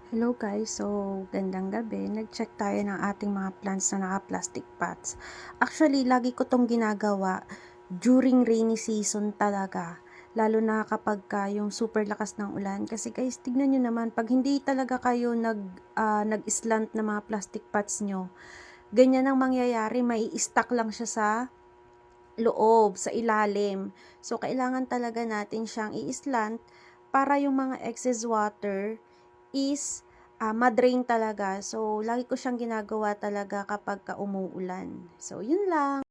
Hello guys, so gandang gabi. Nag-check tayo ng ating mga plants na naka-plastic pots. Actually, lagi ko tong ginagawa during rainy season talaga. Lalo na kapag yung super lakas ng ulan. Kasi guys, tignan nyo naman, pag hindi talaga kayo nag-slant na mga plastic pots nyo, ganyan ang mangyayari, may stuck lang siya sa loob, sa ilalim. So, kailangan talaga natin siyang i-slant para yung mga excess water is ma-drain talaga. So, lagi ko siyang ginagawa talaga kapag umuulan. So, yun lang.